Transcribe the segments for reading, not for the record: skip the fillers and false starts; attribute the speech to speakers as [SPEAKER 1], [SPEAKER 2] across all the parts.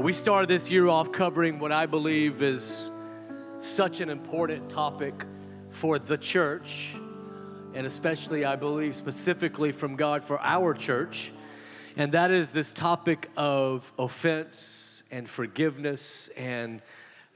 [SPEAKER 1] We started this year off covering what I believe is such an important topic for the church, and especially, I believe, specifically from God for our church, and that is this topic of offense and forgiveness and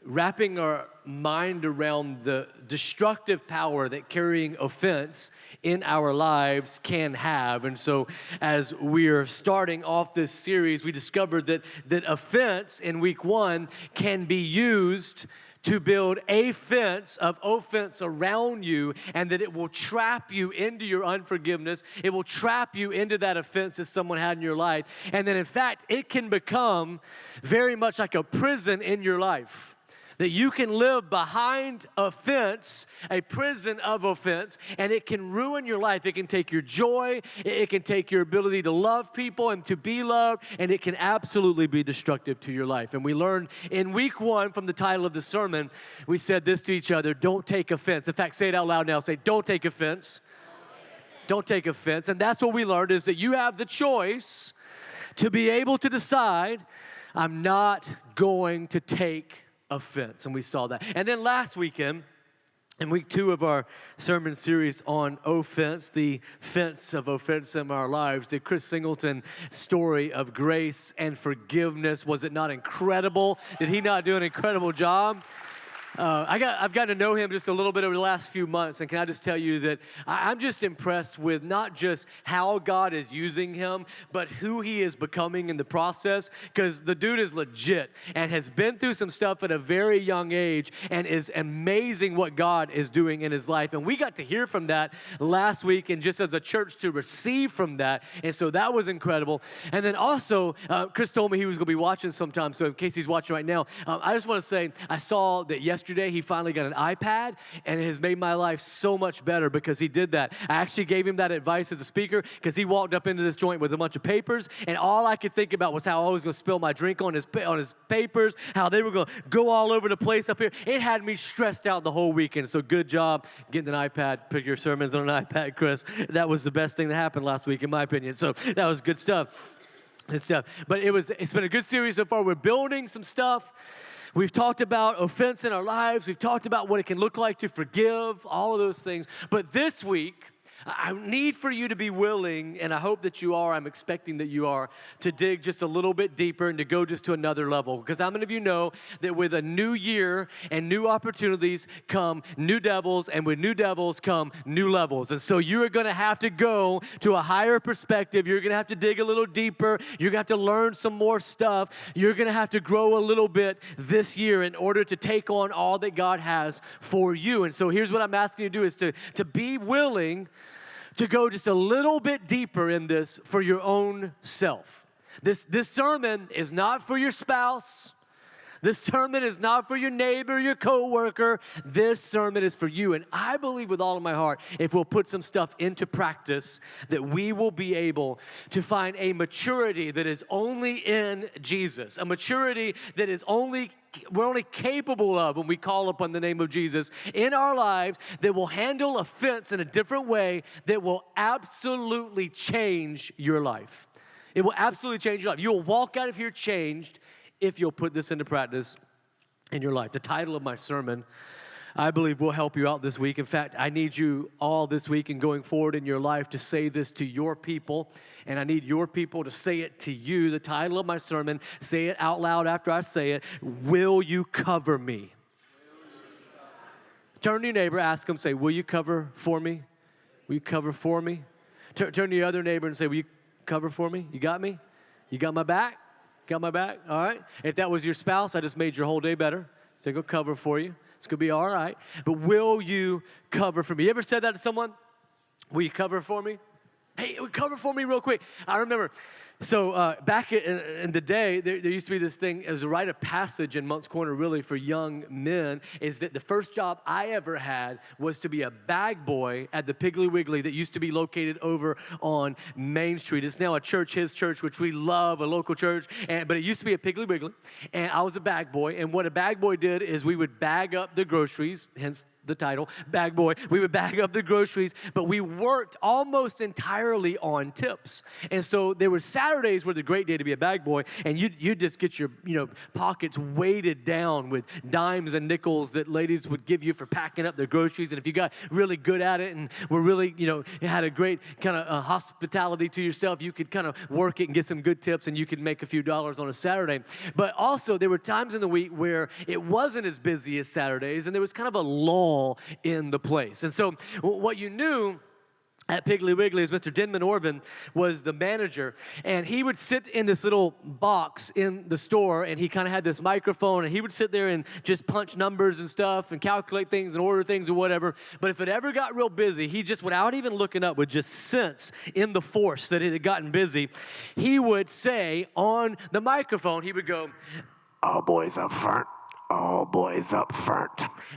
[SPEAKER 1] wrapping our mind around the destructive power that carrying offense in our lives can have. And so as we're starting off this series, we discovered that offense in week one can be used to build a fence of offense around you, and that it will trap you into your unforgiveness. It will trap you into that offense that someone had in your life. And then in fact, it can become very much like a prison in your life. That you can live behind a fence, a prison of offense, and it can ruin your life. It can take your joy, it can take your ability to love people and to be loved, and it can absolutely be destructive to your life. And we learned in week one from the title of the sermon, we said this to each other: don't take offense. In fact, say it out loud now. Say, don't take offense. Don't take offense. And that's what we learned, is that you have the choice to be able to decide, I'm not going to take offense. And we saw that. And then last weekend, in week two of our sermon series on offense, the fence of offense in our lives, the Chris Singleton story of grace and forgiveness, was it not incredible? Did he not do an incredible job? I've gotten to know him just a little bit over the last few months, and can I just tell you that I'm just impressed with not just how God is using him, but who he is becoming in the process, because the dude is legit and has been through some stuff at a very young age and is amazing what God is doing in his life. And we got to hear from that last week, and just as a church to receive from that, and so that was incredible. And then also, Chris told me he was going to be watching sometime, so in case he's watching right now, I just want to say, I saw that yesterday he finally got an iPad, and it has made my life so much better because he did that. I actually gave him that advice as a speaker because he walked up into this joint with a bunch of papers, and all I could think about was how I was going to spill my drink on his papers, how they were going to go all over the place up here. It had me stressed out the whole weekend. So good job getting an iPad. Put your sermons on an iPad, Chris. That was the best thing that happened last week, in my opinion. So that was good stuff. Good stuff. But it's been a good series so far. We're building some stuff. We've talked about offense in our lives. We've talked about what it can look like to forgive, all of those things. But this week, I need for you to be willing, and I hope that you are, I'm expecting that you are, to dig just a little bit deeper and to go just to another level. Because how many of you know that with a new year and new opportunities come new devils, and with new devils come new levels. And so you are going to have to go to a higher perspective. You're going to have to dig a little deeper. You're going to have to learn some more stuff. You're going to have to grow a little bit this year in order to take on all that God has for you. And so here's what I'm asking you to do, is to be willing to go just a little bit deeper in this for your own self. This sermon is not for your spouse. This sermon is not for your neighbor, your coworker. This sermon is for you. And I believe with all of my heart, if we'll put some stuff into practice, that we will be able to find a maturity that is only in Jesus. A maturity that is we're only capable of when we call upon the name of Jesus in our lives, that will handle offense in a different way, that will absolutely change your life. It will absolutely change your life. You'll walk out of here changed if you'll put this into practice in your life. The title of my sermon, I believe, will help you out this week. In fact, I need you all this week and going forward in your life to say this to your people, and I need your people to say it to you. The title of my sermon, say it out loud after I say it: will you cover me? Turn to your neighbor, ask them, say, will you cover for me? Will you cover for me? Turn to your other neighbor and say, will you cover for me? You got me? You got my back? Got my back? All right. If that was your spouse, I just made your whole day better. So go cover for you. It's going to be all right. But will you cover for me? You ever said that to someone? Will you cover for me? Hey, cover for me real quick. I remember, so back in the day, there used to be this thing, as a rite of passage in Moncks Corner, really, for young men, is that the first job I ever had was to be a bag boy at the Piggly Wiggly that used to be located over on Main Street. It's now a church, his church, which we love, a local church, but it used to be a Piggly Wiggly, and I was a bag boy, and what a bag boy did is we would bag up the groceries, hence the title, bag boy. We would bag up the groceries, but we worked almost entirely on tips. And so there were Saturdays were the great day to be a bag boy, and you just get your pockets weighted down with dimes and nickels that ladies would give you for packing up their groceries. And if you got really good at it and were really had a great kind of hospitality to yourself, you could kind of work it and get some good tips, and you could make a few dollars on a Saturday. But also there were times in the week where it wasn't as busy as Saturdays, and there was kind of a lull in the place. And so what you knew at Piggly Wiggly is Mr. Denman Orvin was the manager, and he would sit in this little box in the store, and he kind of had this microphone, and he would sit there and just punch numbers and stuff and calculate things and order things or whatever. But if it ever got real busy, he just, without even looking up, would just sense in the force that it had gotten busy. He would say on the microphone, he would go, "All boys up front. All boys up front."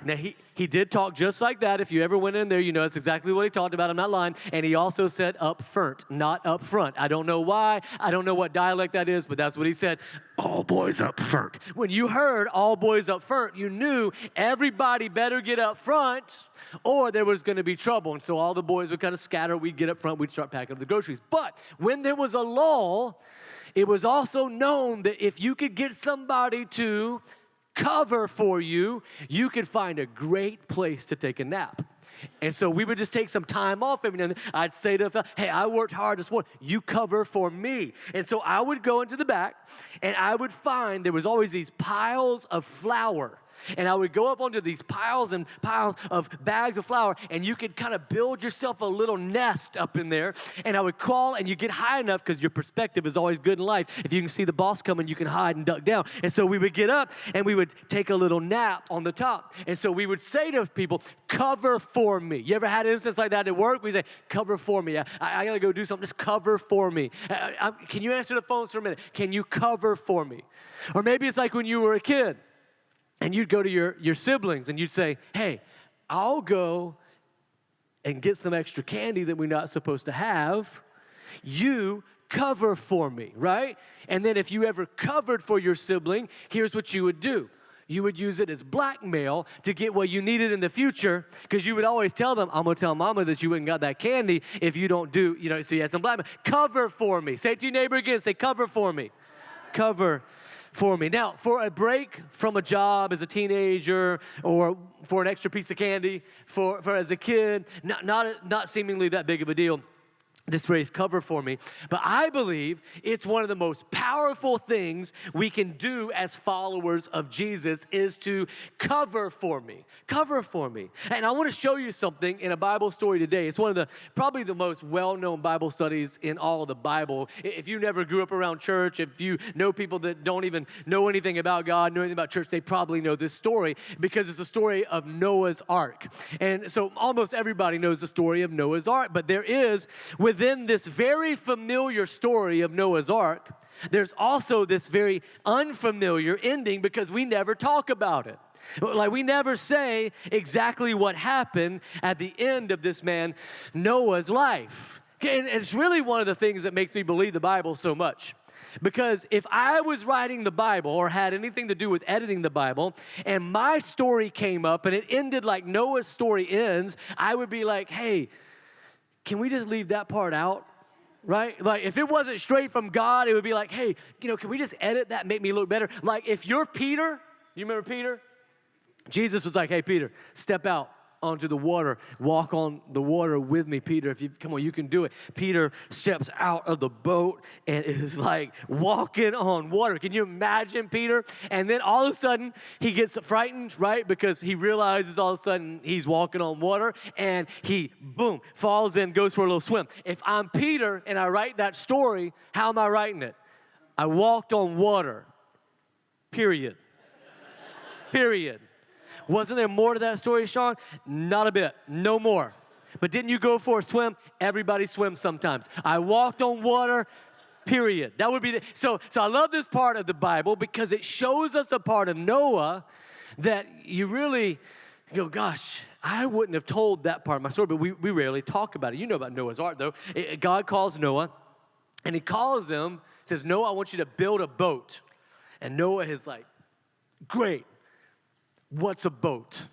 [SPEAKER 1] Now, he did talk just like that. If you ever went in there, you know that's exactly what he talked about. I'm not lying. And he also said up front, not up front. I don't know why. I don't know what dialect that is, but that's what he said. All boys up front. When you heard all boys up front, you knew everybody better get up front or there was going to be trouble. And so all the boys would kind of scatter. We'd get up front. We'd start packing up the groceries. But when there was a lull, it was also known that if you could get somebody to cover for you, you could find a great place to take a nap. And so we would just take some time off every now and then. I'd say to them, "Hey, I worked hard this morning. You cover for me." And so I would go into the back, and I would find there was always these piles of flour. And I would go up onto these piles and piles of bags of flour, and you could kind of build yourself a little nest up in there. And I would crawl, and you get high enough because your perspective is always good in life. If you can see the boss coming, you can hide and duck down. And so we would get up, and we would take a little nap on the top. And so we would say to people, "Cover for me." You ever had an instance like that at work? We say, "Cover for me. I got to go do something. Just cover for me. Can you answer the phones for a minute? Can you cover for me?" Or maybe it's like when you were a kid. And you'd go to your siblings and you'd say, "Hey, I'll go and get some extra candy that we're not supposed to have. You cover for me," right? And then if you ever covered for your sibling, here's what you would do. You would use it as blackmail to get what you needed in the future, because you would always tell them, "I'm going to tell mama that you wouldn't got that candy if you don't do," so you had some blackmail. Cover for me. Say it to your neighbor again. Say, "Cover for me." Cover for me. Now, for a break from a job as a teenager, or for an extra piece of candy for as a kid, not seemingly that big of a deal, this phrase, "cover for me." But I believe it's one of the most powerful things we can do as followers of Jesus is to cover for me. Cover for me. And I want to show you something in a Bible story today. It's one of probably the most well-known Bible studies in all of the Bible. If you never grew up around church, if you know people that don't even know anything about God, know anything about church, they probably know this story because it's the story of Noah's Ark. And so almost everybody knows the story of Noah's Ark, but there is, within this very familiar story of Noah's Ark, there's also this very unfamiliar ending because we never talk about it. Like, we never say exactly what happened at the end of this man Noah's life. And it's really one of the things that makes me believe the Bible so much. Because if I was writing the Bible or had anything to do with editing the Bible, and my story came up and it ended like Noah's story ends, I would be like, "Hey, can we just leave that part out?" Right? Like, if it wasn't straight from God, it would be like, "Hey, can we just edit that and make me look better?" Like, if you're Peter, you remember Peter? Jesus was like, "Hey, Peter, step out onto the water. Walk on the water with me, Peter. Come on, you can do it." Peter steps out of the boat and is like walking on water. Can you imagine Peter? And then all of a sudden, he gets frightened, right? Because he realizes all of a sudden he's walking on water, and he, boom, falls in, goes for a little swim. If I'm Peter and I write that story, how am I writing it? I walked on water. Period. Period. Wasn't there more to that story, Shawn? Not a bit. No more. But didn't you go for a swim? Everybody swims sometimes. I walked on water, period. That would be so I love this part of the Bible because it shows us a part of Noah that you really go, "Gosh, I wouldn't have told that part of my story," but we rarely talk about it. You know about Noah's Ark, though. God calls Noah, and he calls him, says, "Noah, I want you to build a boat." And Noah is like, "Great. What's a boat?"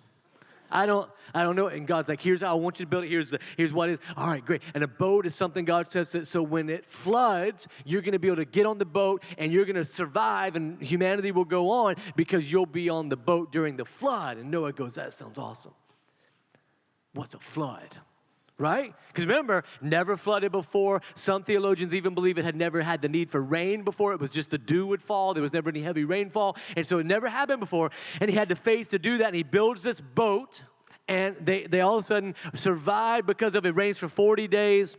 [SPEAKER 1] I don't know. And God's like, here's how I want you to build it. Here's what it is. All right, great. And a boat is something God says that so when it floods, you're going to be able to get on the boat and you're going to survive and humanity will go on because you'll be on the boat during the flood. And Noah goes, that sounds awesome. What's a flood? Right? Because remember, never flooded before. Some theologians even believe it had never had the need for rain before. It was just the dew would fall. There was never any heavy rainfall. And so it never happened before. And he had the faith to do that. And he builds this boat. And they all of a sudden survive because of it rains for 40 days,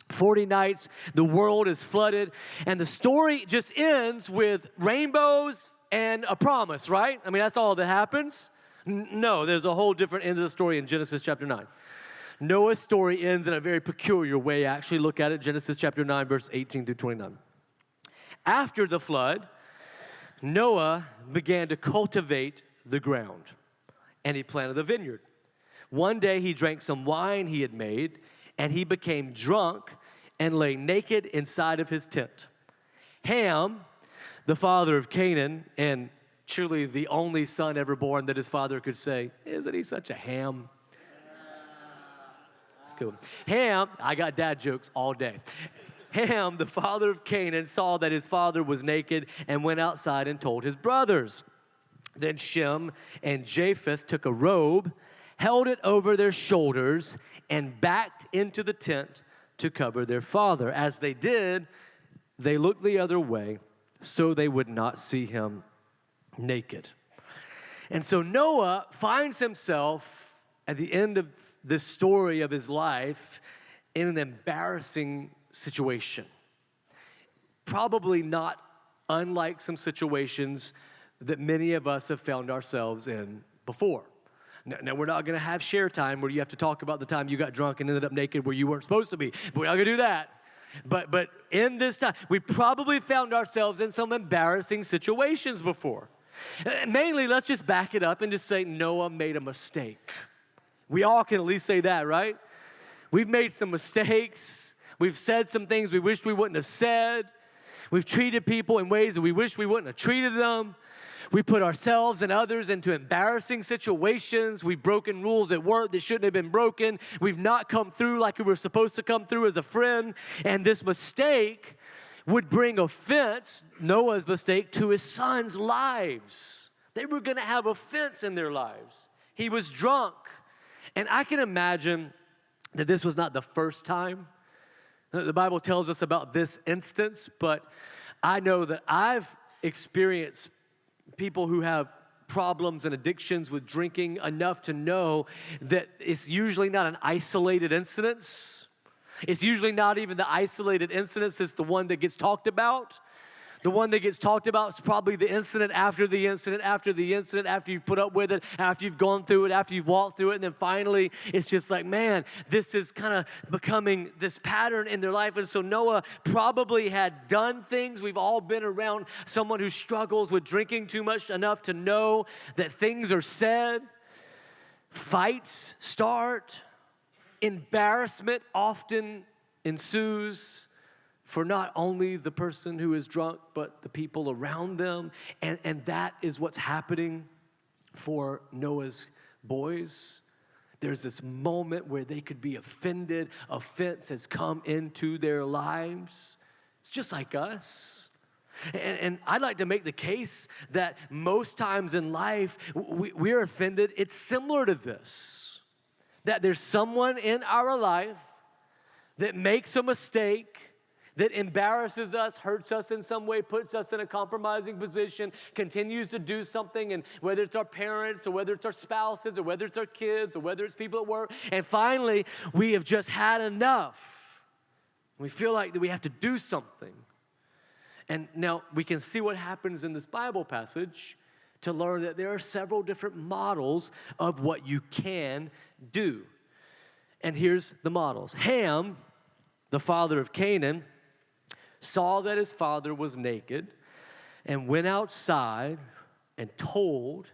[SPEAKER 1] 40 nights. The world is flooded. And the story just ends with rainbows and a promise, right? I mean, that's all that happens. No, there's a whole different end of the story in Genesis chapter 9. Noah's story ends in a very peculiar way. Actually, look at it, Genesis chapter 9, verse 18 through 29. After the flood, Noah began to cultivate the ground, and he planted a vineyard. One day he drank some wine he had made, and he became drunk and lay naked inside of his tent. Ham, the father of Canaan, and truly the only son ever born that his father could say, isn't he such a ham? Cool. Ham, I got dad jokes all day. Ham, the father of Canaan, saw that his father was naked and went outside and told his brothers. Then Shem and Japheth took a robe, held it over their shoulders, and backed into the tent to cover their father. As they did, they looked the other way so they would not see him naked. And so Noah finds himself at the end of this story of his life in an embarrassing situation. Probably not unlike some situations that many of us have found ourselves in before. Now we're not going to have share time where you have to talk about the time you got drunk and ended up naked where you weren't supposed to be. We're not going to do that. But in this time, we probably found ourselves in some embarrassing situations before. Mainly, let's just back it up and just say Noah made a mistake. We all can at least say that, right? We've made some mistakes. We've said some things we wish we wouldn't have said. We've treated people in ways that we wish we wouldn't have treated them. We put ourselves and others into embarrassing situations. We've broken rules at work that shouldn't have been broken. We've not come through like we were supposed to come through as a friend. And this mistake would bring offense, Noah's mistake, to his sons' lives. They were going to have offense in their lives. He was drunk. And I can imagine that this was not the first time. The Bible tells us about this instance, but I know that I've experienced people who have problems and addictions with drinking enough to know that it's usually not an isolated incident. It's usually not even the isolated incident that's the one that gets talked about. The one that gets talked about is probably the incident after the incident, after the incident, after you've put up with it, after you've gone through it, after you've walked through it, and then finally it's just like, man, this is kind of becoming this pattern in their life. And so Noah probably had done things. We've all been around someone who struggles with drinking too much enough to know that things are said, fights start, embarrassment often ensues for not only the person who is drunk, but the people around them. And that is what's happening for Noah's boys. There's this moment where they could be offended. Offense has come into their lives. It's just like us. And I'd like to make the case that most times in life, we're offended. It's similar to this. That there's someone in our life that makes a mistake, that embarrasses us, hurts us in some way, puts us in a compromising position, continues to do something, and whether it's our parents or whether it's our spouses or whether it's our kids or whether it's people at work, and finally, we have just had enough. We feel like that we have to do something. And now we can see what happens in this Bible passage to learn that there are several different models of what you can do. And here's the models. Ham, the father of Canaan, saw that his father was naked and went outside and told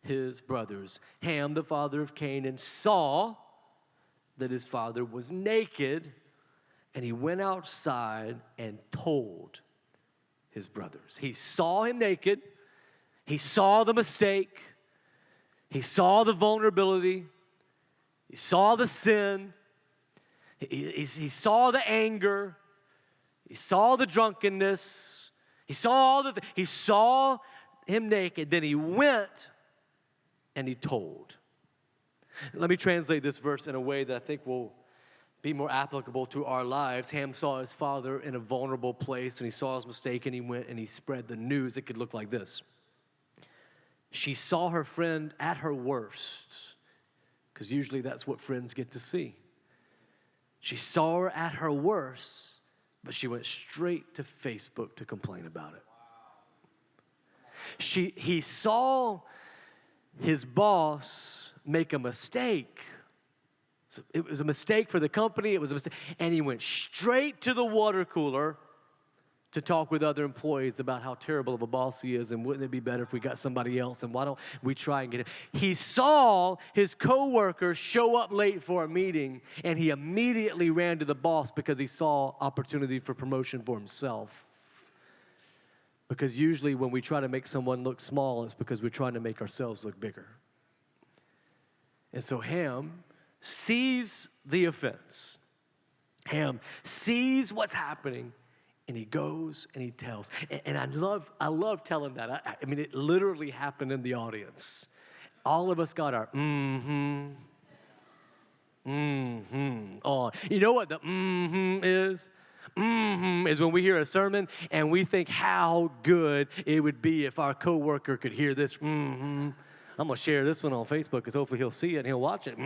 [SPEAKER 1] his brothers. Ham, the father of Canaan, saw that his father was naked and he went outside and told his brothers. He saw him naked. He saw the mistake. He saw the vulnerability. He saw the sin. He saw the anger. He saw the drunkenness. He saw he saw him naked. Then he went and he told. Let me translate this verse in a way that I think will be more applicable to our lives. Ham saw his father in a vulnerable place, and he saw his mistake, and he went and he spread the news. It could look like this. She saw her friend at her worst, because usually that's what friends get to see. She saw her at her worst, but she went straight to Facebook to complain about it. He saw his boss make a mistake. So it was a mistake for the company. It was a mistake. And he went straight to the water cooler to talk with other employees about how terrible of a boss he is, and wouldn't it be better if we got somebody else, and why don't we try and get it. He saw his coworker show up late for a meeting, and he immediately ran to the boss because he saw opportunity for promotion for himself. Because usually when we try to make someone look small, it's because we're trying to make ourselves look bigger. And so Ham sees the offense. Ham sees what's happening, and he goes and he tells. And I love telling that. I mean, it literally happened in the audience. All of us got our on. You know what the is? Is when we hear a sermon and we think how good it would be if our coworker could hear this. I'm going to share this one on Facebook because hopefully he'll see it and he'll watch it.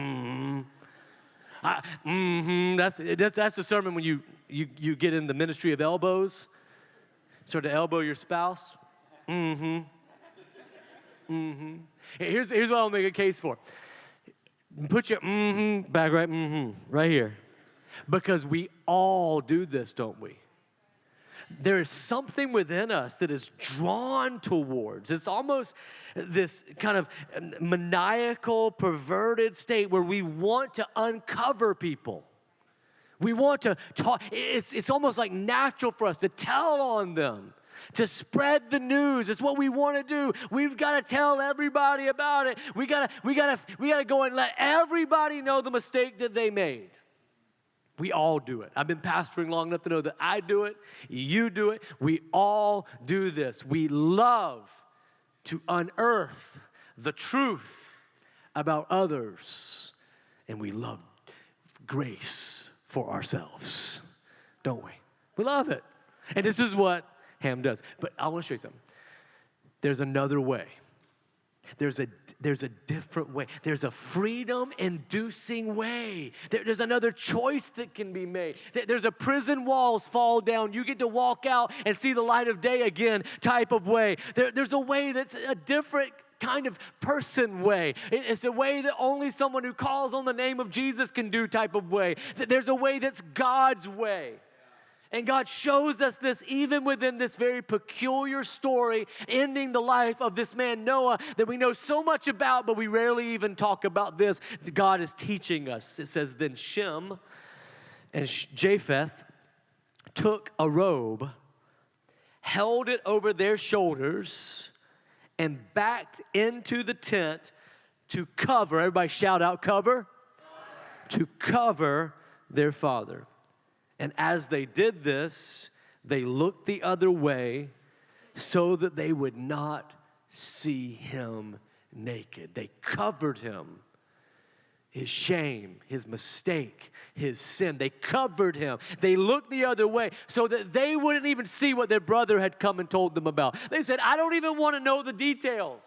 [SPEAKER 1] That's the sermon when you get in the ministry of elbows, sort of elbow your spouse. Here's what I'll make a case for. Put your back right here. Because we all do this, don't we? There is something within us that is drawn towards. It's almost this kind of maniacal, perverted state where we want to uncover people. We want to talk. It's almost like natural for us to tell on them, to spread the news. It's what we want to do. We've got to tell everybody about it. We got to go and let everybody know the mistake that they made. We all do it. I've been pastoring long enough to know that I do it, you do it, we all do this. We love to unearth the truth about others, and we love grace for ourselves, don't we? We love it. And this is what Ham does. But I want to show you something. There's another way. There's a different way. There's a freedom-inducing way. There's another choice that can be made. There's a prison walls fall down. You get to walk out and see the light of day again type of way. There's a way that's a different kind of person way. It's a way that only someone who calls on the name of Jesus can do type of way. There's a way that's God's way. And God shows us this even within this very peculiar story ending the life of this man Noah that we know so much about, but we rarely even talk about this. God is teaching us. It says, then Shem and Japheth took a robe, held it over their shoulders, and backed into the tent to cover. Everybody shout out, cover. To cover their father. And as they did this, they looked the other way so that they would not see him naked. They covered him. His shame, his mistake, his sin. They covered him. They looked the other way so that they wouldn't even see what their brother had come and told them about. They said, I don't even want to know the details.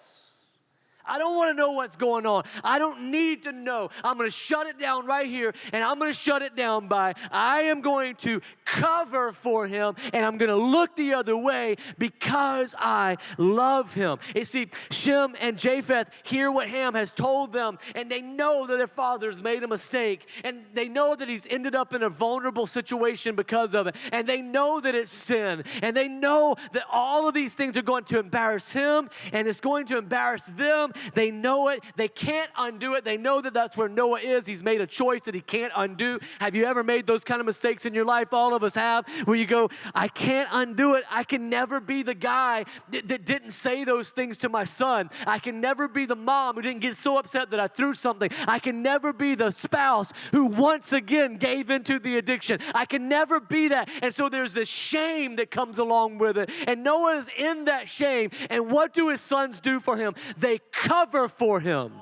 [SPEAKER 1] I don't want to know what's going on. I don't need to know. I'm going to shut it down right here, and I'm going to shut it down by I am going to cover for him, and I'm going to look the other way because I love him. You see, Shem and Japheth hear what Ham has told them, and they know that their father's made a mistake, and they know that he's ended up in a vulnerable situation because of it, and they know that it's sin, and they know that all of these things are going to embarrass him, and it's going to embarrass them, They know it. They can't undo it. They know that that's where Noah is. He's made a choice that he can't undo. Have you ever made those kind of mistakes in your life? All of us have, where you go, I can't undo it. I can never be the guy that didn't say those things to my son. I can never be the mom who didn't get so upset that I threw something. I can never be the spouse who once again gave into the addiction. I can never be that. And so there's this shame that comes along with it. And Noah is in that shame. And what do his sons do for him? They cover for him.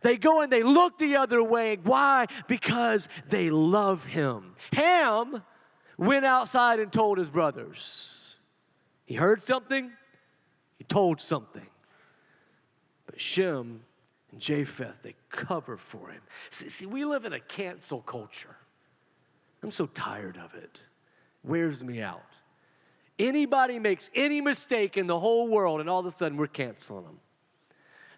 [SPEAKER 1] They go and they look the other way. Why? Because they love him. Ham went outside and told his brothers. He heard something. He told something. But Shem and Japheth, they cover for him. See, we live in a cancel culture. I'm so tired of it. Wears me out. Anybody makes any mistake in the whole world, and all of a sudden we're canceling them.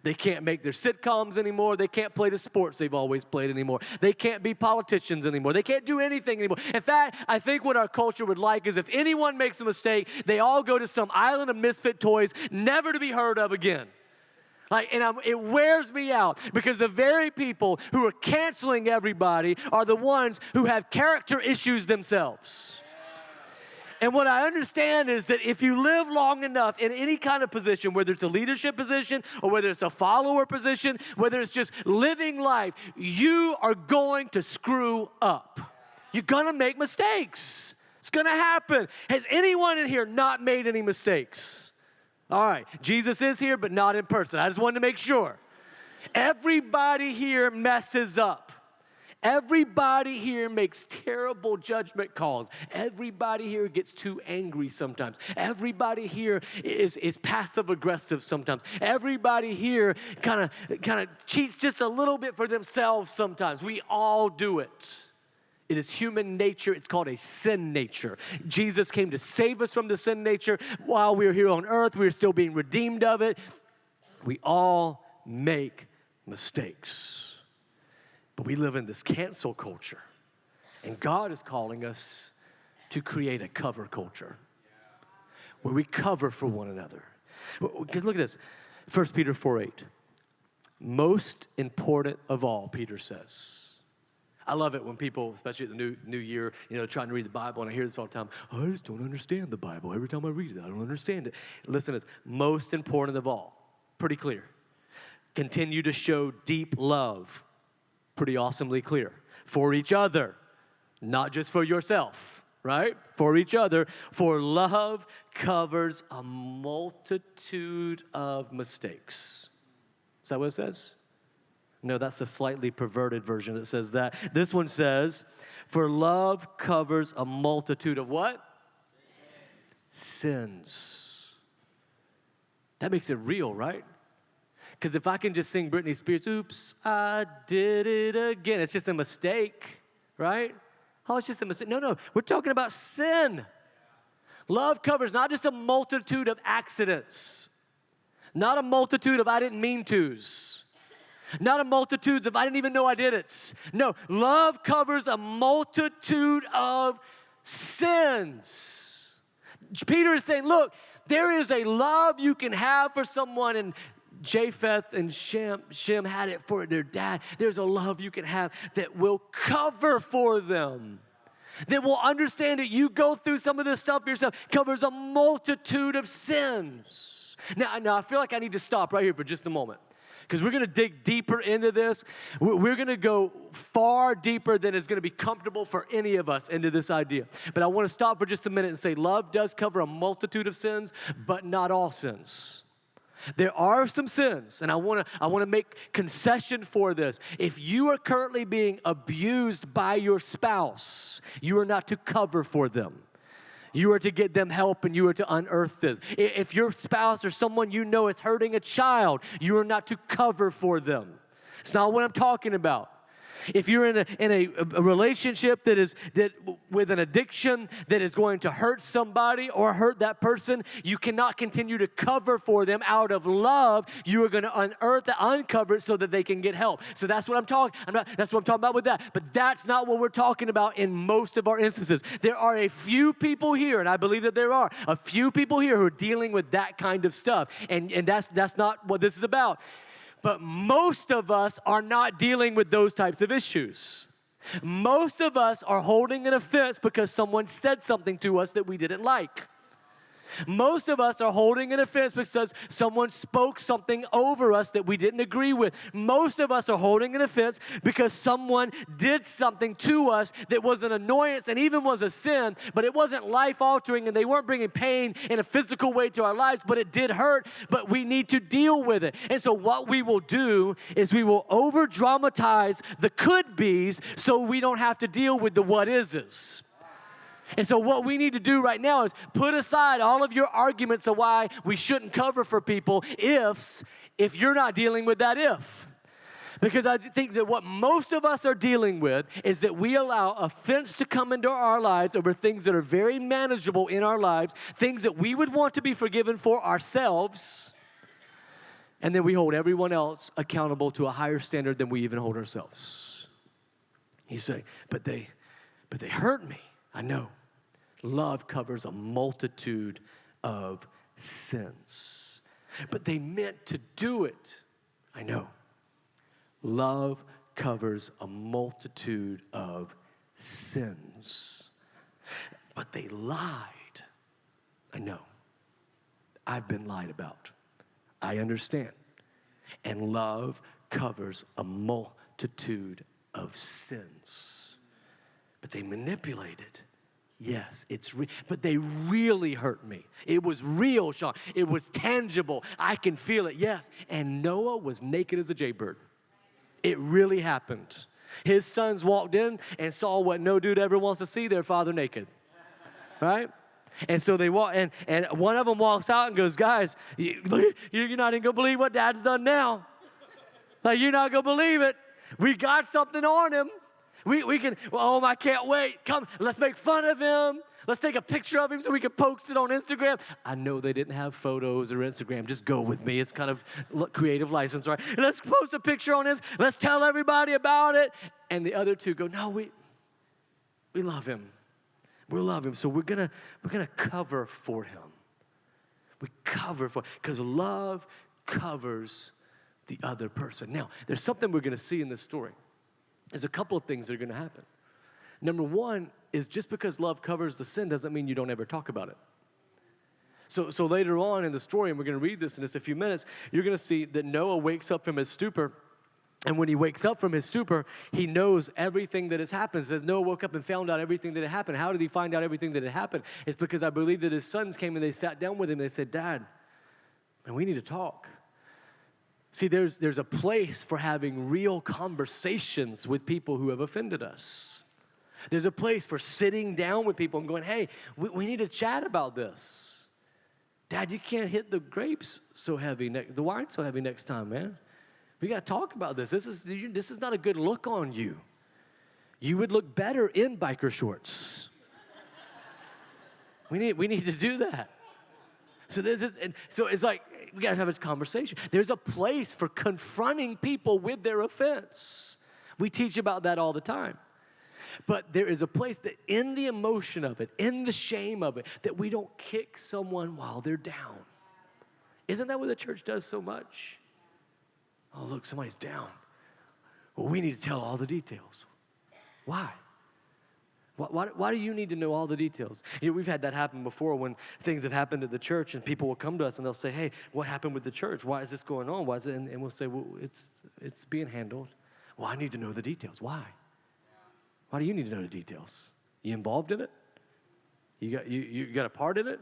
[SPEAKER 1] They can't make their sitcoms anymore. They can't play the sports they've always played anymore. They can't be politicians anymore. They can't do anything anymore. In fact, I think what our culture would like is if anyone makes a mistake, they all go to some island of misfit toys, never to be heard of again. It wears me out because the very people who are canceling everybody are the ones who have character issues themselves. And what I understand is that if you live long enough in any kind of position, whether it's a leadership position or whether it's a follower position, whether it's just living life, you are going to screw up. You're going to make mistakes. It's going to happen. Has anyone in here not made any mistakes? All right, Jesus is here, but not in person. I just wanted to make sure. Everybody here messes up. Everybody here makes terrible judgment calls. Everybody here gets too angry sometimes. Everybody here is passive aggressive sometimes. Everybody here kind of cheats just a little bit for themselves sometimes. We all do it. It is human nature. It's called a sin nature. Jesus came to save us from the sin nature. While we were here on earth, we were still being redeemed of it. We all make mistakes. But we live in this cancel culture. And God is calling us to create a cover culture where we cover for one another. Because look at this. 1 Peter 4:8. Most important of all, Peter says. I love it when people, especially at the new year, trying to read the Bible, and I hear this all the time. I just don't understand the Bible. Every time I read it, I don't understand it. Listen to this. Most important of all. Pretty clear. Continue to show deep love. Pretty awesomely clear. For each other, not just for yourself, right? For each other. For love covers a multitude of mistakes. Is that what it says? No, that's the slightly perverted version that says that. This one says, for love covers a multitude of what? Sins. That makes it real, right? Because if I can just sing Britney Spears, oops, I did it again. It's just a mistake, right? Oh, it's just a mistake. No, we're talking about sin. Love covers not just a multitude of accidents, not a multitude of I didn't mean to's, not a multitude of I didn't even know I did it. No, love covers a multitude of sins. Peter is saying, look, there is a love you can have for someone, and Japheth and Shem had it for their dad. There's a love you can have that will cover for them, that will understand that you go through some of this stuff yourself, covers a multitude of sins. Now I feel like I need to stop right here for just a moment, because we're going to dig deeper into this. We're going to go far deeper than is going to be comfortable for any of us into this idea. But I want to stop for just a minute and say love does cover a multitude of sins, but not all sins. There are some sins, and I want to make concession for this. If you are currently being abused by your spouse, you are not to cover for them. You are to get them help, and you are to unearth this. If your spouse or someone you know is hurting a child, you are not to cover for them. It's not what I'm talking about. If you're in a relationship that with an addiction that is going to hurt somebody or hurt that person, you cannot continue to cover for them out of love. You are going to uncover it so that they can get help. So that's what I'm talking. That's what I'm talking about with that. But that's not what we're talking about in most of our instances. There are a few people here, and I believe that there are a few people here who are dealing with that kind of stuff, and that's not what this is about. But most of us are not dealing with those types of issues. Most of us are holding an offense because someone said something to us that we didn't like. Most of us are holding an offense because someone spoke something over us that we didn't agree with. Most of us are holding an offense because someone did something to us that was an annoyance and even was a sin, but it wasn't life-altering and they weren't bringing pain in a physical way to our lives, but it did hurt, but we need to deal with it. And so what we will do is we will over-dramatize the could-be's so we don't have to deal with the what-is's. And so what we need to do right now is put aside all of your arguments of why we shouldn't cover for people if you're not dealing with that if. Because I think that what most of us are dealing with is that we allow offense to come into our lives over things that are very manageable in our lives, things that we would want to be forgiven for ourselves, and then we hold everyone else accountable to a higher standard than we even hold ourselves. You say, but they hurt me. I know. Love covers a multitude of sins. But they meant to do it. I know. Love covers a multitude of sins. But they lied. I know. I've been lied about. I understand. And love covers a multitude of sins. But they manipulated. Yes, but they really hurt me. It was real, Shawn. It was tangible. I can feel it, yes. And Noah was naked as a jaybird. It really happened. His sons walked in and saw what no dude ever wants to see, their father naked. Right? And so they walk, and one of them walks out and goes, guys, you're not even going to believe what Dad's done now. Like, you're not going to believe it. We got something on him. We can, I can't wait. Come, let's make fun of him. Let's take a picture of him so we can post it on Instagram. I know they didn't have photos or Instagram. Just go with me. It's kind of creative license, right? Let's post a picture on this. Let's tell everybody about it. And the other two go, no, we love him. We love him. So we're gonna cover for him. We cover for, because love covers the other person. Now, there's something we're going to see in this story. There's a couple of things that are going to happen. Number one is just because love covers the sin doesn't mean you don't ever talk about it. So later on in the story, and we're going to read this in just a few minutes, you're going to see that Noah wakes up from his stupor. And when he wakes up from his stupor, he knows everything that has happened. It says Noah woke up and found out everything that had happened. How did he find out everything that had happened? It's because I believe that his sons came and they sat down with him and they said, Dad, man, we need to talk. See, there's a place for having real conversations with people who have offended us. There's a place for sitting down with people and going, hey, we need to chat about this. Dad, you can't hit the grapes so heavy, the wine so heavy next time, man. We got to talk about this. This is not a good look on you. You would look better in biker shorts. We need to do that. So it's like we got to have this conversation. There's a place for confronting people with their offense. We teach about that all the time. But there is a place that in the emotion of it, in the shame of it, that we don't kick someone while they're down. Isn't that what the church does so much? Oh, look, somebody's down. Well, we need to tell all the details. Why? Why do you need to know all the details? You know, we've had that happen before when things have happened at the church and people will come to us and they'll say, hey, what happened with the church? Why is this going on? Why is it? And we'll say, well, it's being handled. Well, I need to know the details. Why? Why do you need to know the details? You involved in it? You got a part in it?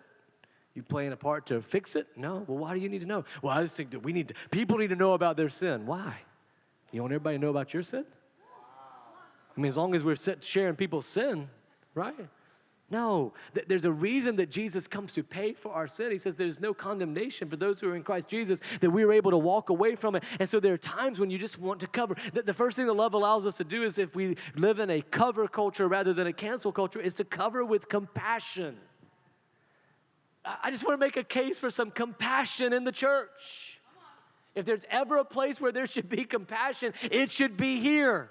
[SPEAKER 1] You playing a part to fix it? No. Well, why do you need to know? Well, I just think that people need to know about their sin. Why? You want everybody to know about your sin? I mean, as long as we're sharing people's sin, right? No, there's a reason that Jesus comes to pay for our sin. He says there's no condemnation for those who are in Christ Jesus, that we are able to walk away from it. And so there are times when you just want to cover. The first thing that love allows us to do is, if we live in a cover culture rather than a cancel culture, is to cover with compassion. I just want to make a case for some compassion in the church. If there's ever a place where there should be compassion, it should be here.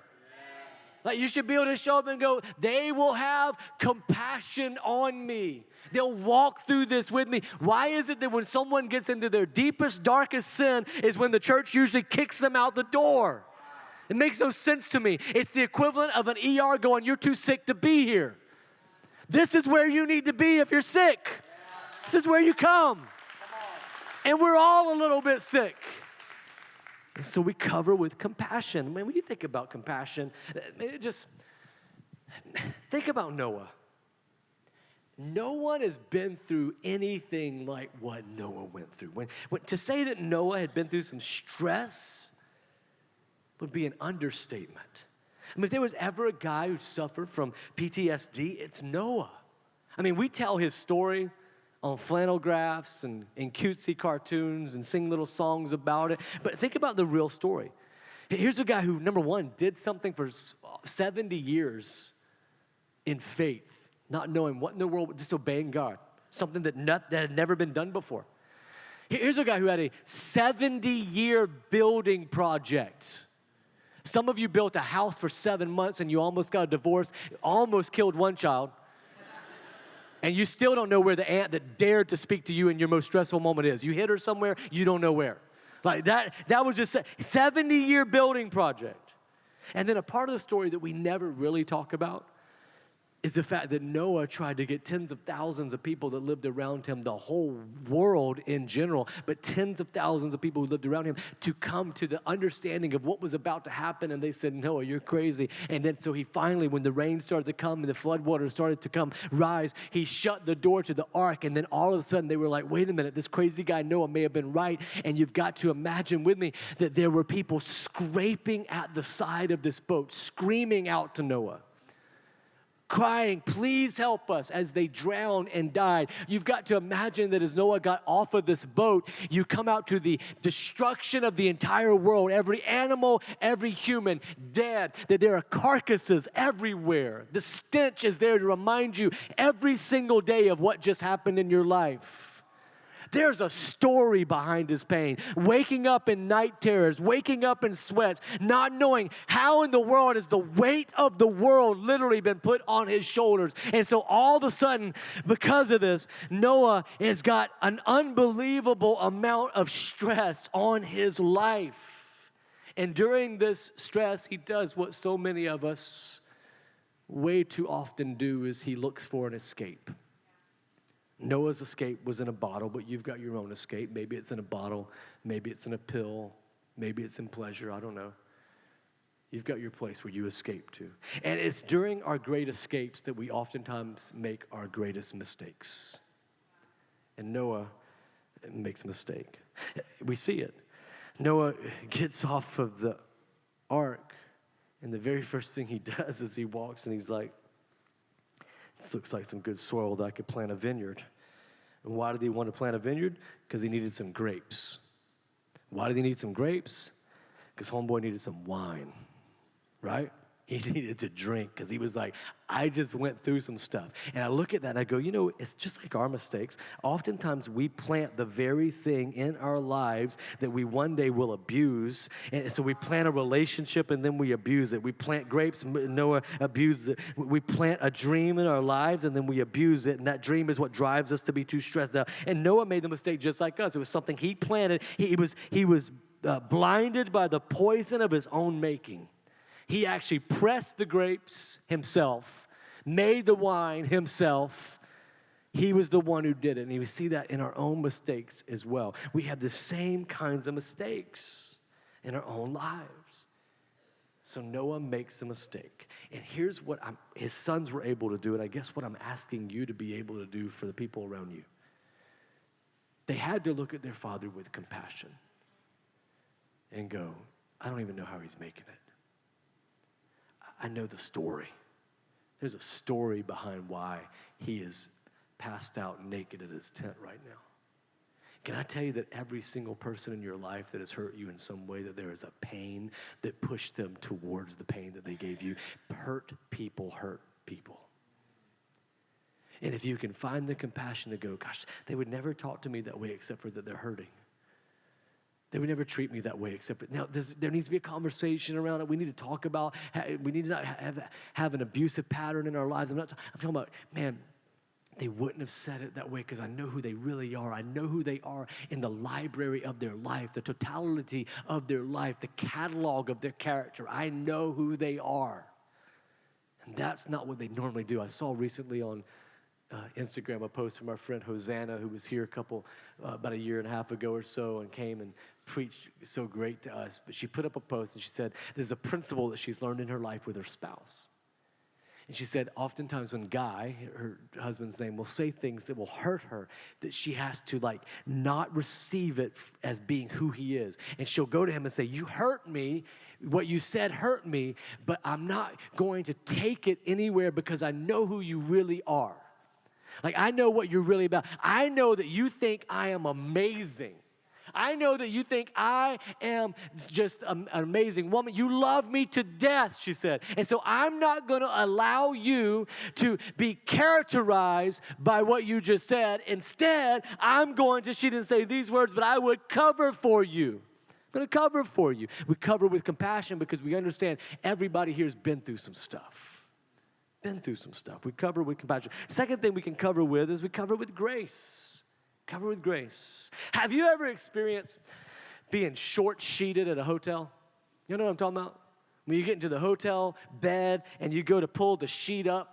[SPEAKER 1] Like, you should be able to show up and go, they will have compassion on me. They'll walk through this with me. Why is it that when someone gets into their deepest, darkest sin is when the church usually kicks them out the door? It makes no sense to me. It's the equivalent of an ER going, you're too sick to be here. This is where you need to be if you're sick. This is where you come. And we're all a little bit sick. And so we cover with compassion. I mean, when you think about compassion, just think about Noah. No one has been through anything like what Noah went through. To say that Noah had been through some stress would be an understatement. I mean, if there was ever a guy who suffered from PTSD, it's Noah. I mean, we tell his story on flannel graphs and cutesy cartoons and sing little songs about it. But think about the real story. Here's a guy who, number one, did something for 70 years in faith, not knowing what in the world, just obeying God, something that had never been done before. Here's a guy who had a 70-year building project. Some of you built a house for 7 months and you almost got a divorce, almost killed one child. And you still don't know where the aunt that dared to speak to you in your most stressful moment is. You hit her somewhere, you don't know where. Like that was just a 70-year building project. And then a part of the story that we never really talk about is the fact that Noah tried to get tens of thousands of people that lived around him, the whole world in general, but tens of thousands of people who lived around him, to come to the understanding of what was about to happen. And they said, Noah, you're crazy. And then so he finally, when the rain started to come and the floodwaters started to rise, he shut the door to the ark. And then all of a sudden they were like, wait a minute, this crazy guy Noah may have been right. And you've got to imagine with me that there were people scraping at the side of this boat, screaming out to Noah, crying, please help us, as they drowned and died. You've got to imagine that as Noah got off of this boat, you come out to the destruction of the entire world. Every animal, every human dead, that there are carcasses everywhere. The stench is there to remind you every single day of what just happened in your life. There's a story behind his pain. Waking up in night terrors, waking up in sweats, not knowing how in the world has the weight of the world literally been put on his shoulders. And so all of a sudden, because of this, Noah has got an unbelievable amount of stress on his life. And during this stress, he does what so many of us way too often do, is he looks for an escape. Noah's escape was in a bottle, but you've got your own escape. Maybe it's in a bottle, maybe it's in a pill, maybe it's in pleasure, I don't know. You've got your place where you escape to. And it's during our great escapes that we oftentimes make our greatest mistakes. And Noah makes a mistake. We see it. Noah gets off of the ark, and the very first thing he does is he walks and he's like, this looks like some good soil that I could plant a vineyard. And why did he want to plant a vineyard? Because he needed some grapes. Why did he need some grapes? Because homeboy needed some wine, right? He needed to drink because he was like, I just went through some stuff. And I look at that and I go, it's just like our mistakes. Oftentimes we plant the very thing in our lives that we one day will abuse. And so we plant a relationship and then we abuse it. We plant grapes, Noah abused it. We plant a dream in our lives and then we abuse it. And that dream is what drives us to be too stressed out. And Noah made the mistake just like us. It was something he planted. He was blinded by the poison of his own making. He actually pressed the grapes himself, made the wine himself. He was the one who did it. And we see that in our own mistakes as well. We have the same kinds of mistakes in our own lives. So Noah makes a mistake. And here's what his sons were able to do, and I guess what I'm asking you to be able to do for the people around you. They had to look at their father with compassion and go, I don't even know how he's making it. I know the story. There's a story behind why he is passed out naked in his tent right now. Can I tell you that every single person in your life that has hurt you in some way, that there is a pain that pushed them towards the pain that they gave you? Hurt people hurt people. And if you can find the compassion to go, gosh, they would never talk to me that way except for that they're hurting. They would never treat me that way except for, now there needs to be a conversation around it. We need to talk about, we need to not have an abusive pattern in our lives. I'm talking about, man, they wouldn't have said it that way because I know who they really are. I know who they are in the library of their life, the totality of their life, the catalog of their character. I know who they are. And that's not what they normally do. I saw recently on Instagram a post from our friend Hosanna, who was here about a year and a half ago or so, and came and preached so great to us. But she put up a post and she said there's a principle that she's learned in her life with her spouse. And she said oftentimes when Guy, her husband's name, will say things that will hurt her, that she has to not receive it as being who he is. And she'll go to him and say, you hurt me, what you said hurt me, but I'm not going to take it anywhere because I know who you really are. I know what you're really about. I know that you think I am amazing. I know that you think I am just an amazing woman. You love me to death, she said. And so I'm not going to allow you to be characterized by what you just said. Instead, I'm going to, she didn't say these words, but I would cover for you. I'm going to cover for you. We cover with compassion because we understand everybody here has been through some stuff. Been through some stuff. We cover with compassion. Second thing we can cover with is we cover with grace. Cover with grace. Have you ever experienced being short-sheeted at a hotel? You know what I'm talking about? When you get into the hotel bed and you go to pull the sheet up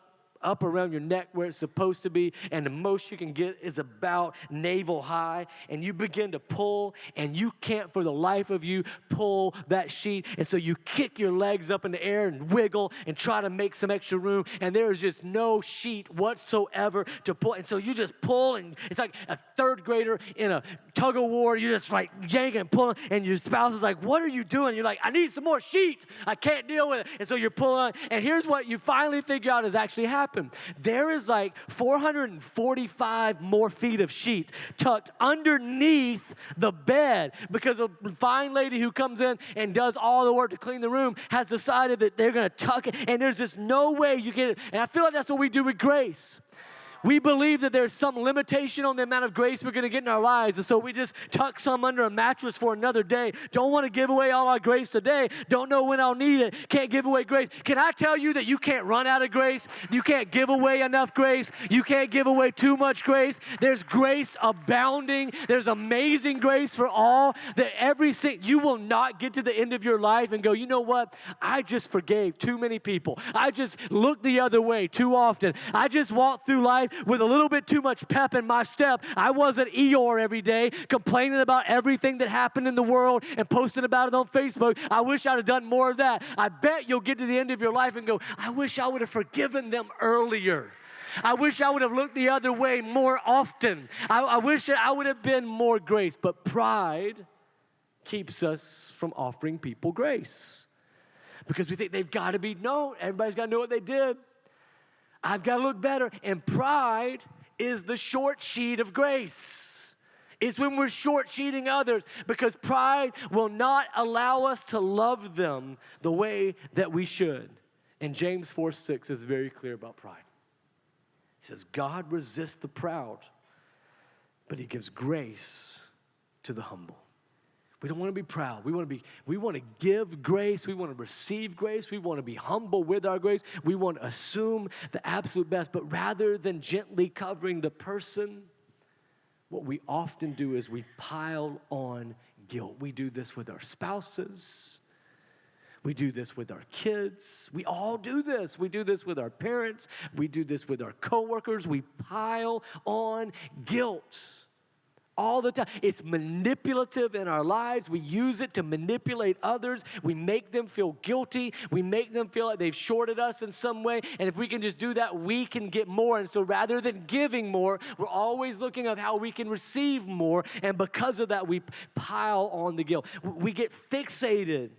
[SPEAKER 1] around your neck where it's supposed to be, and the most you can get is about navel high, and you begin to pull, and you can't for the life of you pull that sheet, and so you kick your legs up in the air and wiggle and try to make some extra room, and there is just no sheet whatsoever to pull, and so you just pull, and it's like a third grader in a tug of war. You're just yanking and pulling, and your spouse is like, what are you doing? You're like, I need some more sheet. I can't deal with it. And so you're pulling, and here's what you finally figure out is actually happening. There is 445 more feet of sheet tucked underneath the bed because a fine lady who comes in and does all the work to clean the room has decided that they're going to tuck it, and there's just no way you get it. And I feel like that's what we do with grace. We believe that there's some limitation on the amount of grace we're going to get in our lives, and so we just tuck some under a mattress for another day. Don't want to give away all our grace today. Don't know when I'll need it. Can't give away grace. Can I tell you that you can't run out of grace? You can't give away enough grace. You can't give away too much grace. There's grace abounding. There's amazing grace for all. You will not get to the end of your life and go, you know what? I just forgave too many people. I just looked the other way too often. I just walked through life with a little bit too much pep in my step. I wasn't Eeyore every day complaining about everything that happened in the world and posting about it on Facebook. I wish I'd have done more of that. I bet you'll get to the end of your life and go, I wish I would have forgiven them earlier. I wish I would have looked the other way more often. I wish I would have been more grace. But pride keeps us from offering people grace because we think they've got to be known. Everybody's got to know what they did. I've got to look better. And pride is the short sheet of grace. It's when we're short-sheeting others because pride will not allow us to love them the way that we should. And James 4:6 is very clear about pride. He says, God resists the proud, but he gives grace to the humble. We don't want to be proud. We want to give grace. We want to receive grace. We want to be humble with our grace. We want to assume the absolute best. But rather than gently covering the person, what we often do is we pile on guilt. We do this with our spouses. We do this with our kids. We all do this. We do this with our parents. We do this with our coworkers. We pile on guilt all the time. It's manipulative in our lives. We use it to manipulate others. We make them feel guilty. We make them feel like they've shorted us in some way. And if we can just do that, we can get more. And so rather than giving more, we're always looking at how we can receive more. And because of that, we pile on the guilt. We get fixated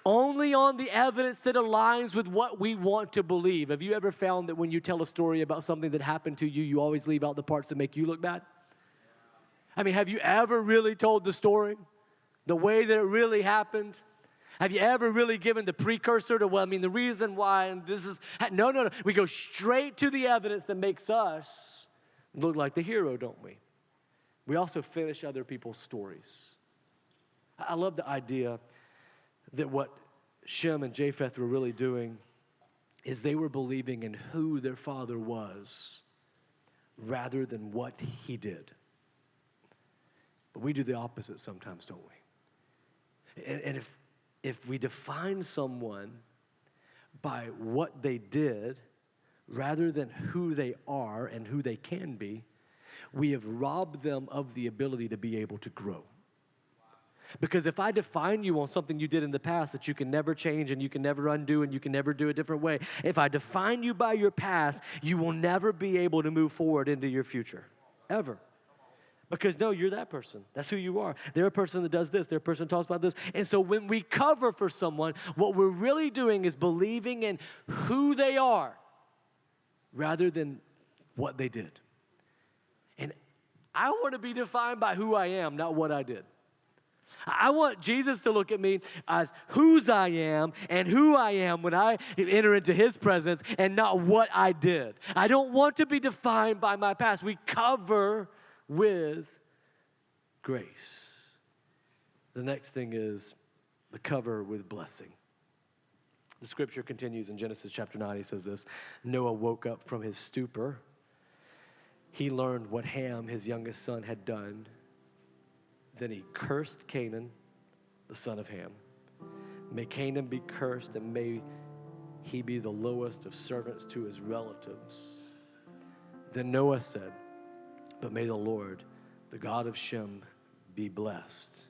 [SPEAKER 1] only on the evidence that aligns with what we want to believe. Have you ever found that when you tell a story about something that happened to you, you always leave out the parts that make you look bad? I mean, have you ever really told the story the way that it really happened? Have you ever really given the precursor to, well, I mean, the reason why, and this is, no. We go straight to the evidence that makes us look like the hero, don't we? We also finish other people's stories. I love the idea that what Shem and Japheth were really doing is they were believing in who their father was rather than what he did. But we do the opposite sometimes, don't we? And if we define someone by what they did rather than who they are and who they can be, we have robbed them of the ability to be able to grow. Because if I define you on something you did in the past that you can never change and you can never undo and you can never do a different way, if I define you by your past, you will never be able to move forward into your future, ever. Because no, you're that person. That's who you are. They're a person that does this. They're a person that talks about this. And so when we cover for someone, what we're really doing is believing in who they are rather than what they did. And I want to be defined by who I am, not what I did. I want Jesus to look at me as whose I am and who I am when I enter into his presence and not what I did. I don't want to be defined by my past. We cover with grace. The next thing is the cover with blessing. The scripture continues in Genesis chapter 9. He says this, Noah woke up from his stupor. He learned what Ham, his youngest son, had done. Then he cursed Canaan, the son of Ham. May Canaan be cursed, and may he be the lowest of servants to his relatives. Then Noah said, but may the Lord, the God of Shem, be blessed,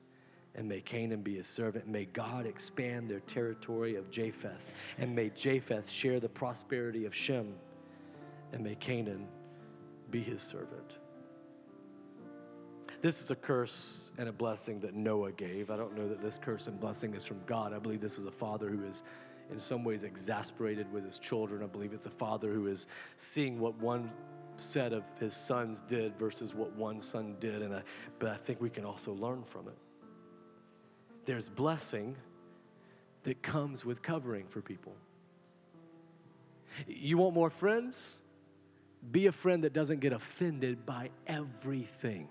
[SPEAKER 1] and may Canaan be his servant. May God expand their territory of Japheth, and may Japheth share the prosperity of Shem, and may Canaan be his servant. This is a curse and a blessing that Noah gave. I don't know that this curse and blessing is from God. I believe this is a father who is in some ways exasperated with his children. I believe it's a father who is seeing what one set of his sons did versus what one son did. But I think we can also learn from it. There's blessing that comes with covering for people. You want more friends? Be a friend that doesn't get offended by everything.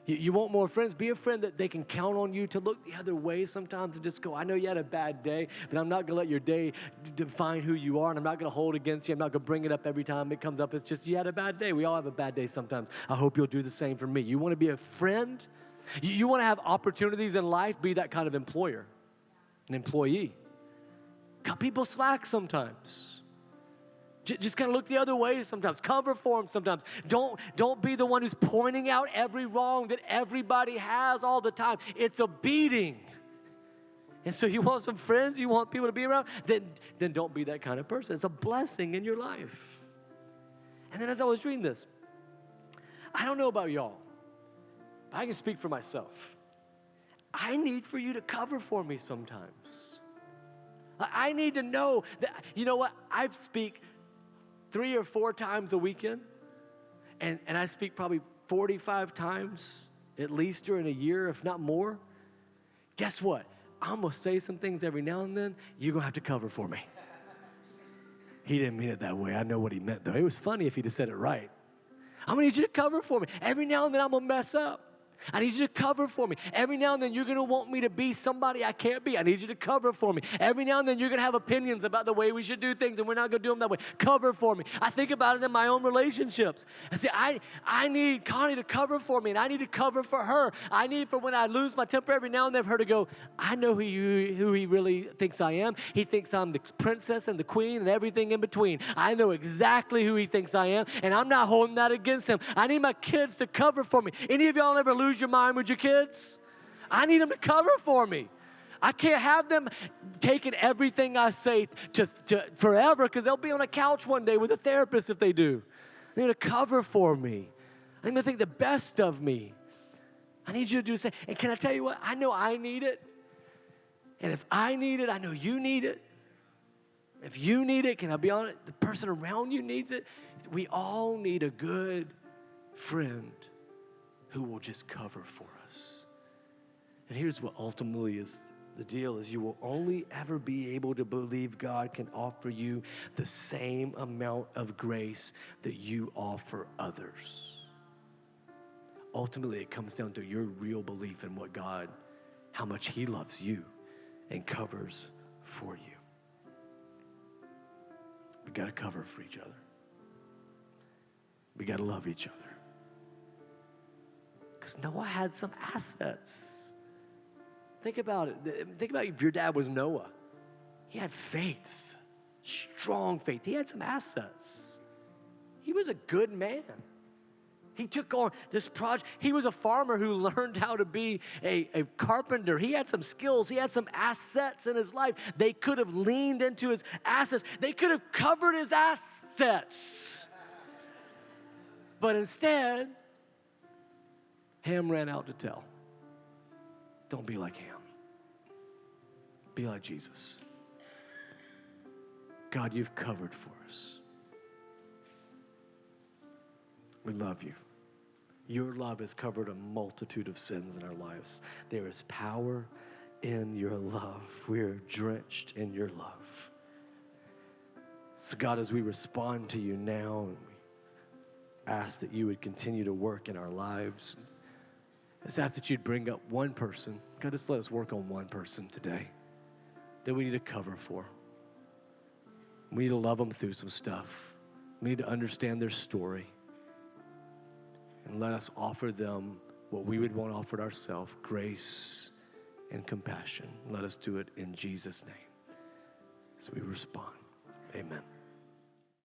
[SPEAKER 1] You want more friends? Be a friend that they can count on you to look the other way sometimes and just go, I know you had a bad day, but I'm not going to let your day define who you are, and I'm not going to hold against you. I'm not going to bring it up every time it comes up. It's just you had a bad day. We all have a bad day sometimes. I hope you'll do the same for me. You want to be a friend? You want to have opportunities in life? Be that kind of employer, an employee. Cut people slack sometimes. Just kind of look the other way sometimes. Cover for them sometimes. Don't be the one who's pointing out every wrong that everybody has all the time. It's a beating. And so you want some friends, you want people to be around, then don't be that kind of person. It's a blessing in your life. And then as I was reading this, I don't know about y'all, but I can speak for myself. I need for you to cover for me sometimes. I need to know that, you know what, I speak 3 or 4 times a weekend, and I speak probably 45 times at least during a year, if not more. Guess what? I'm going to say some things every now and then. You're going to have to cover for me. He didn't mean it that way. I know what he meant, though. It was funny if he'd have said it right. I'm going to need you to cover for me. Every now and then I'm going to mess up. I need you to cover for me. Every now and then you're going to want me to be somebody I can't be. I need you to cover for me. Every now and then you're going to have opinions about the way we should do things, and we're not going to do them that way. Cover for me. I think about it in my own relationships. I say, I need Connie to cover for me, and I need to cover for her. I need for when I lose my temper every now and then for her to go, I know who he really thinks I am. He thinks I'm the princess and the queen and everything in between. I know exactly who he thinks I am, and I'm not holding that against him. I need my kids to cover for me. Any of y'all ever lose your mind with your kids? I need them to cover for me. I can't have them taking everything I say to forever, because they'll be on a couch one day with a therapist if they do. They need to cover for me. I need to think the best of me. I need you to do the same. And can I tell you what? I know I need it. And if I need it, I know you need it. If you need it, can I be honest? The person around you needs it. We all need a good friend who will just cover for us. And here's what ultimately is the deal is you will only ever be able to believe God can offer you the same amount of grace that you offer others. Ultimately, it comes down to your real belief in what God, how much He loves you and covers for you. We got to cover for each other. We got to love each other. Because Noah had some assets. Think about it. Think about if your dad was Noah. He had faith, strong faith. He had some assets. He was a good man. He took on this project. He was a farmer who learned how to be a carpenter. He had some skills. He had some assets in his life. They could have leaned into his assets. They could have covered his assets. But instead, Ham ran out to tell. Don't be like Ham. Be like Jesus. God, you've covered for us. We love you. Your love has covered a multitude of sins in our lives. There is power in your love. We are drenched in your love. So God, as we respond to you now, and we ask that you would continue to work in our lives, just ask that you'd bring up one person. God, just let us work on one person today that we need to cover for. We need to love them through some stuff. We need to understand their story. And let us offer them what we would want offered ourselves, grace and compassion. Let us do it in Jesus' name as we respond. Amen.